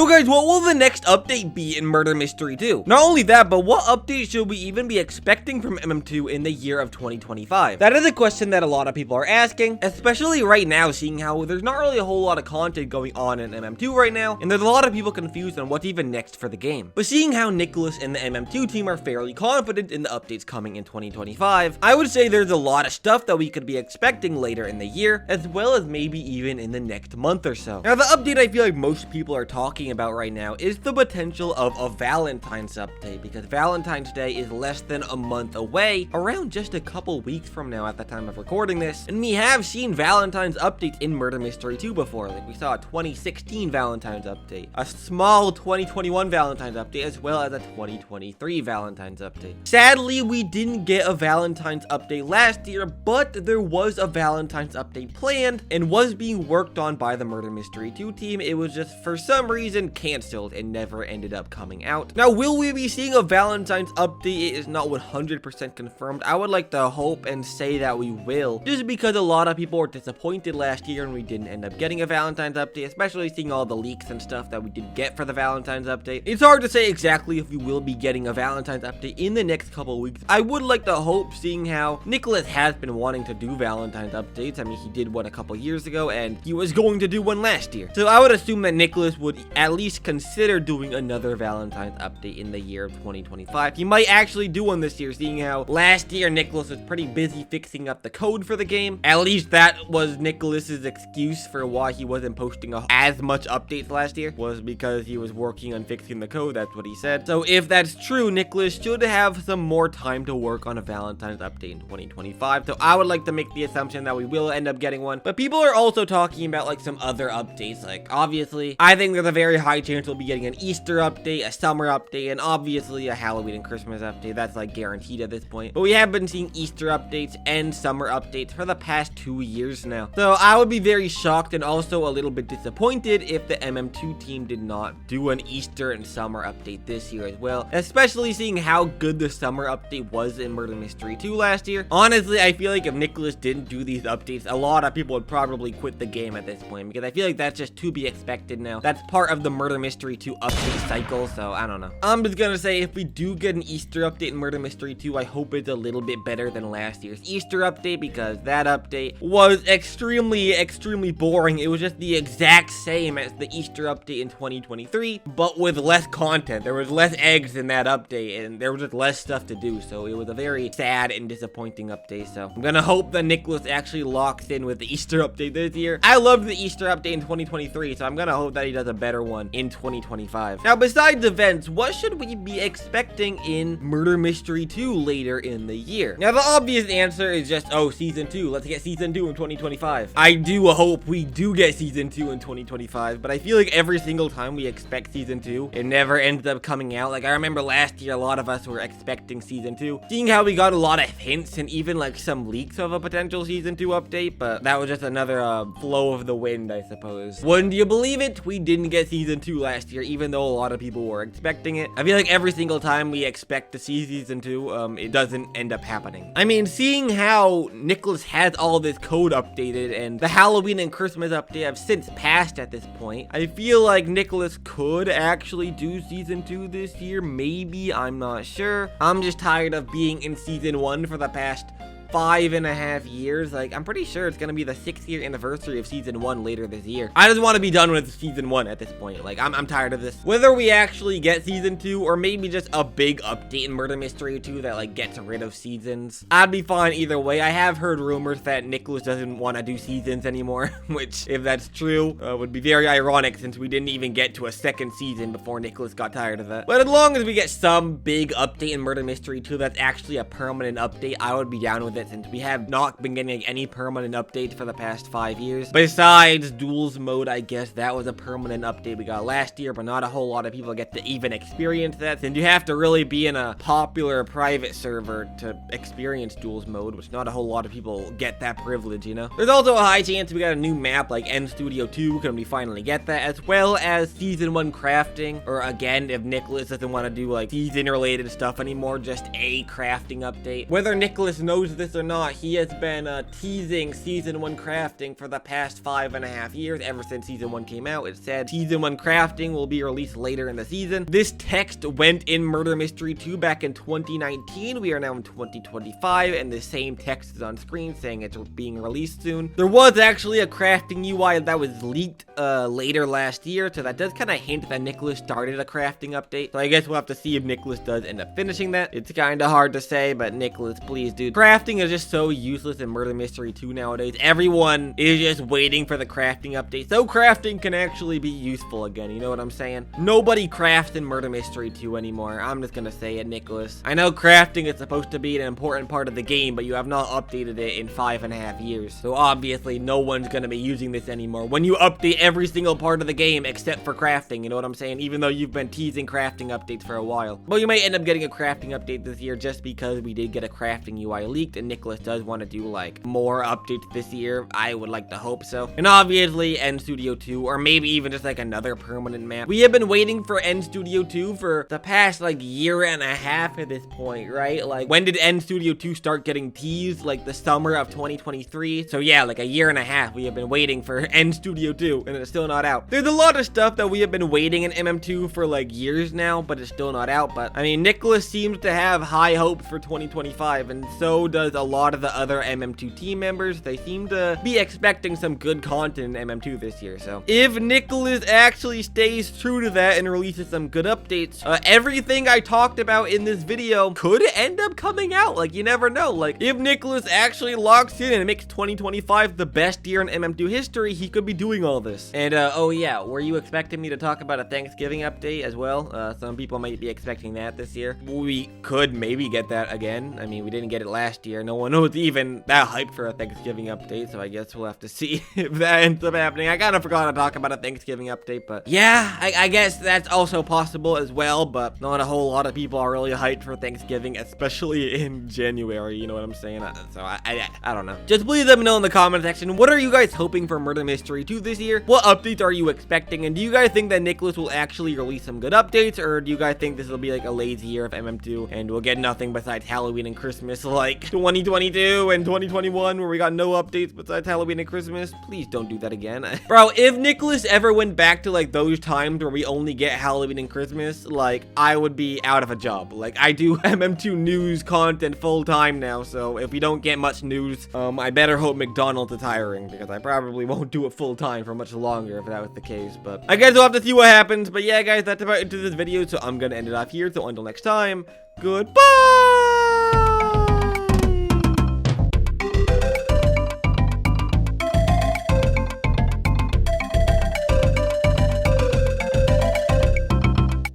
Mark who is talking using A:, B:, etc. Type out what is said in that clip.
A: So guys, what will the next update be in Murder Mystery 2? Not only that, but what update should we even be expecting from MM2 in the year of 2025? That is a question that a lot of people are asking, especially right now, seeing how there's not really a whole lot of content going on in MM2 right now, and there's a lot of people confused on what's even next for the game. But seeing how Nicholas and the MM2 team are fairly confident in the updates coming in 2025, I would say there's a lot of stuff that we could be expecting later in the year, as well as maybe even in the next month or so. Now, the update I feel like most people are talking about right now is the potential of a Valentine's update, because Valentine's Day is less than a month away, around just a couple weeks from now at the time of recording this, and we have seen Valentine's updates in Murder Mystery 2 before. Like, we saw a 2016 Valentine's update, a small 2021 Valentine's update, as well as a 2023 Valentine's update. Sadly, we didn't get a Valentine's update last year, but there was a Valentine's update planned and was being worked on by the Murder Mystery 2 team. It was just for some reason canceled and never ended up coming out. Now, will we be seeing a Valentine's update? It is not 100% confirmed. I would like to hope and say that we will, just because a lot of people were disappointed last year and we didn't end up getting a Valentine's update, especially seeing all the leaks and stuff that we did get for the Valentine's update. It's hard to say exactly if we will be getting a Valentine's update in the next couple of weeks. I would like to hope, seeing how Nicholas has been wanting to do Valentine's updates. I mean, he did one a couple years ago and he was going to do one last year. So I would assume that Nicholas would at least consider doing another Valentine's update in the year of 2025. He might actually do one this year, seeing how last year Nicholas was pretty busy fixing up the code for the game. At least that was Nicholas's excuse for why he wasn't posting as much updates last year, was because he was working on fixing the code. That's what he said. So if that's true, Nicholas should have some more time to work on a Valentine's update in 2025. So I would like to make the assumption that we will end up getting one. But people are also talking about like some other updates. Like, obviously, I think there's a very high chance we'll be getting an Easter update, a summer update, and obviously a Halloween and Christmas update. That's like guaranteed at this point. But we have been seeing Easter updates and summer updates for the past 2 years now. So I would be very shocked and also a little bit disappointed if the MM2 team did not do an Easter and summer update this year as well, especially seeing how good the summer update was in Murder Mystery 2 last year. Honestly, I feel like if Nicholas didn't do these updates, a lot of people would probably quit the game at this point, because I feel like that's just to be expected now. That's part of the Murder Mystery 2 update cycle, so I don't know. I'm just gonna say, if we do get an Easter update in Murder Mystery 2, I hope it's a little bit better than last year's Easter update, because that update was extremely boring. It was just the exact same as the Easter update in 2023, but with less content. There was less eggs in that update, and there was just less stuff to do, so it was a very sad and disappointing update. So I'm gonna hope that Nicholas actually locks in with the Easter update this year. I loved the Easter update in 2023, so I'm gonna hope that he does a better one in 2025. Now, besides events, what should we be expecting in Murder Mystery 2 later in the year? Now, the obvious answer is just, oh, Season 2. Let's get Season 2 in 2025. I do hope we do get Season 2 in 2025, but I feel like every single time we expect Season 2, it never ends up coming out. Like, I remember last year, a lot of us were expecting Season 2, seeing how we got a lot of hints and even, like, some leaks of a potential Season 2 update, but that was just another flow of the wind, I suppose. Wouldn't you believe it? We didn't get Season 2 last year, even though a lot of people were expecting it. I feel like every single time we expect to see Season 2, it doesn't end up happening. I mean, seeing how Nicholas has all this code updated and the Halloween and Christmas update have since passed at this point, I feel like Nicholas could actually do Season 2 this year. Maybe, I'm not sure. I'm just tired of being in Season 1 for the past 5.5 years. Like, I'm pretty sure it's gonna be the 6th-year anniversary of Season 1 later this year. I just want to be done with Season 1 at this point. Like, I'm tired of this. Whether we actually get Season 2 or maybe just a big update in Murder Mystery 2 that, like, gets rid of seasons, I'd be fine either way. I have heard rumors that Nicholas doesn't want to do seasons anymore, which, if that's true, would be very ironic, since we didn't even get to a second season before Nicholas got tired of that. But as long as we get some big update in Murder Mystery 2 that's actually a permanent update, I would be down with it, since we have not been getting any permanent updates for the past 5 years. Besides duels mode, I guess that was a permanent update we got last year, but not a whole lot of people get to even experience that, since you have to really be in a popular private server to experience duels mode, which not a whole lot of people get that privilege, you know? There's also a high chance we got a new map like End Studio 2 when we finally get that, as well as Season 1 crafting, or again, if Nicholas doesn't want to do like season related stuff anymore, just a crafting update. Whether Nicholas knows this this or not, he has been teasing Season 1 crafting for the past 5.5 years. Ever since Season 1 came out, it said Season 1 crafting will be released later in the season. This text went in Murder Mystery 2 back in 2019. We are now in 2025, and the same text is on screen saying it's being released soon. There was actually a crafting UI that was leaked later last year, so that does kind of hint that Nicholas started a crafting update. So I guess we'll have to see if Nicholas does end up finishing that. It's kind of hard to say, but Nicholas, please, dude. Crafting is just so useless in Murder Mystery 2 nowadays. Everyone is just waiting for the crafting update, so crafting can actually be useful again. You know what I'm saying? Nobody crafts in Murder Mystery 2 anymore. I'm just gonna say it, Nicholas. I know crafting is supposed to be an important part of the game, but you have not updated it in 5.5 years. So obviously, no one's gonna be using this anymore. When you update every single part of the game except for crafting, you know what I'm saying? Even though you've been teasing crafting updates for a while. Well, you might end up getting a crafting update this year just because we did get a crafting UI leaked, and Nicholas does want to do like more updates this year. I would like to hope so. And obviously, End Studio 2, or maybe even just like another permanent map. We have been waiting for End Studio 2 for the past like year and a half at this point, right? Like, when did End Studio 2 start getting teased? Like the summer of 2023. So yeah, like a year and a half we have been waiting for End Studio 2, and it's still not out. There's a lot of stuff that we have been waiting in MM2 for like years now, but it's still not out. But I mean, Nicholas seems to have high hopes for 2025, and so does a lot of the other MM2 team members. They seem to be expecting some good content in MM2 this year. So if Nicholas actually stays true to that and releases some good updates, everything I talked about in this video could end up coming out. Like, you never know. Like, if Nicholas actually locks in and makes 2025 the best year in MM2 history, he could be doing all this. And oh yeah, were you expecting me to talk about a Thanksgiving update as well? Some people might be expecting that this year. We could maybe get that again. I mean, we didn't get it last year. No one was even that hyped for a Thanksgiving update, so I guess we'll have to see if that ends up happening. I kind of forgot to talk about a Thanksgiving update, but yeah, I guess that's also possible as well, but not a whole lot of people are really hyped for Thanksgiving, especially in January, you know what I'm saying? So I don't know. Just please let me know in the comment section, what are you guys hoping for Murder Mystery 2 this year? What updates are you expecting? And do you guys think that Nicholas will actually release some good updates, or do you guys think this will be like a lazy year of MM2 and we'll get nothing besides Halloween and Christmas like 2022 and 2021 where we got no updates besides Halloween and Christmas? Please don't do that again. Bro, if Nicholas ever went back to like those times where we only get Halloween and Christmas, like I would be out of a job. Like, I do MM2 news content full time now, so if we don't get much news, I better hope McDonald's is hiring, because I probably won't do it full time for much longer if that was the case. But I guess we'll have to see what happens. But yeah, guys, that's about it to this video, so I'm gonna end it off here. So until next time, goodbye.